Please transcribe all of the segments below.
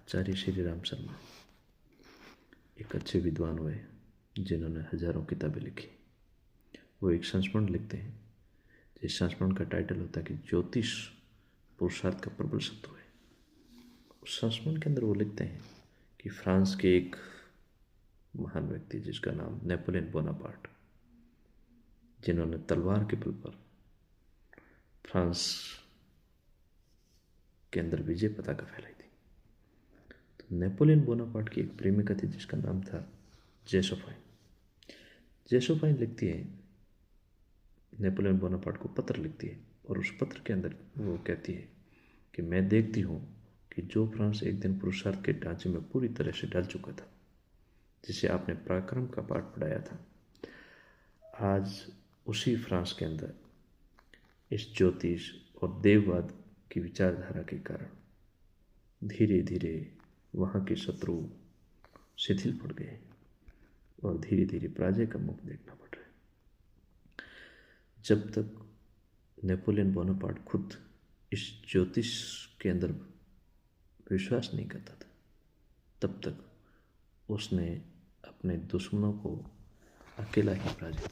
आचार्य श्री राम शर्मा एक अच्छे विद्वान हुए जिन्होंने हजारों किताबें लिखी। वो एक संस्मरण लिखते हैं जिस संस्मरण का टाइटल होता है कि ज्योतिष पुरुषार्थ का प्रबल शत्रु है। उस संस्मरण के अंदर वो लिखते हैं कि फ्रांस के एक महान व्यक्ति जिसका नाम नेपोलियन बोनापार्ट, जिन्होंने तलवार के बल पर फ्रांस के अंदर विजय पताका फैलाई थी, तो नेपोलियन बोनापार्ट की एक प्रेमिका थी जिसका नाम था जोसेफाइन। जोसेफाइन लिखती है, नेपोलियन बोनापार्ट को पत्र लिखती है और उस पत्र के अंदर वो कहती है कि मैं देखती हूँ कि जो फ्रांस एक दिन पुरुषार्थ के ढांचे में पूरी तरह से ढल चुका था, जिसे आपने पराक्रम का पाठ पढ़ाया था, आज उसी फ्रांस के अंदर इस ज्योतिष और देववाद की विचारधारा के कारण धीरे धीरे वहाँ के शत्रु शिथिल पड़ गए और धीरे धीरे पराजय का मुख देखना पड़ रहा है। जब तक नेपोलियन बोनापार्ट खुद इस ज्योतिष के अंदर विश्वास नहीं करता था, तब तक उसने अपने दुश्मनों को अकेला ही पराजित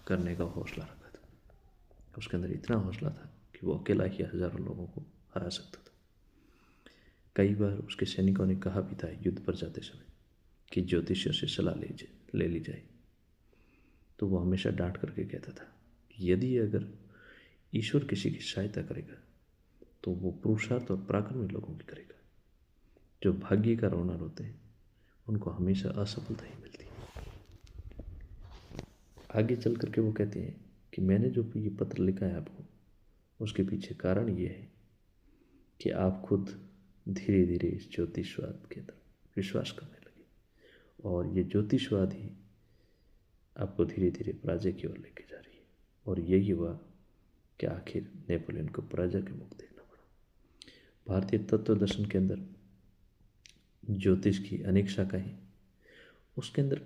करने का हौसला रखा था। उसके अंदर इतना हौसला था कि वो अकेला ही हजारों लोगों को हरा सकता था। कई बार उसके सैनिकों ने कहा भी था युद्ध पर जाते समय कि ज्योतिषियों से सलाह ले ली जाए, तो वो हमेशा डांट करके कहता था कि यदि अगर ईश्वर किसी की सहायता करेगा तो वो पुरुषार्थ और पराक्रमी लोगों की करेगा। जो भाग्य का रोना रोते हैं उनको हमेशा असफलता ही मिलती है। आगे चल करके वो कहते हैं कि मैंने जो ये पत्र लिखा है आपको, उसके पीछे कारण ये है कि आप खुद धीरे धीरे इस ज्योतिषवाद के अंदर विश्वास करने लगे और ये ज्योतिषवाद ही आपको धीरे धीरे पराजय की ओर लेके जा रही है। और यही हुआ कि आखिर नेपोलियन को पराजय के मुख देखना पड़ा। भारतीय तत्व दर्शन के अंदर ज्योतिष की अनेक शाखाएं हैं। उसके अंदर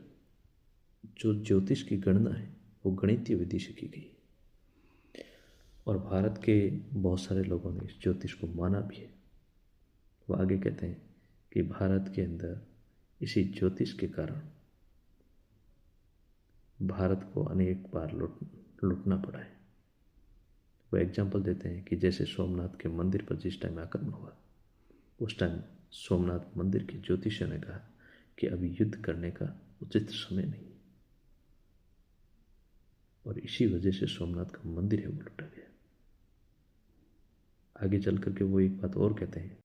जो ज्योतिष की गणना है वो गणितीय विधि से की गई और भारत के बहुत सारे लोगों ने इस ज्योतिष को माना भी है। वो आगे कहते हैं कि भारत के अंदर इसी ज्योतिष के कारण भारत को अनेक बार लुटना पड़ा है। वो एग्जाम्पल देते हैं कि जैसे सोमनाथ के मंदिर पर जिस टाइम आक्रमण हुआ, उस टाइम सोमनाथ मंदिर के ज्योतिषियों ने कहा कि अभी युद्ध करने का उचित समय नहीं, और इसी वजह से सोमनाथ का मंदिर है वो लुटा गया। आगे चल करके वो एक बात और कहते हैं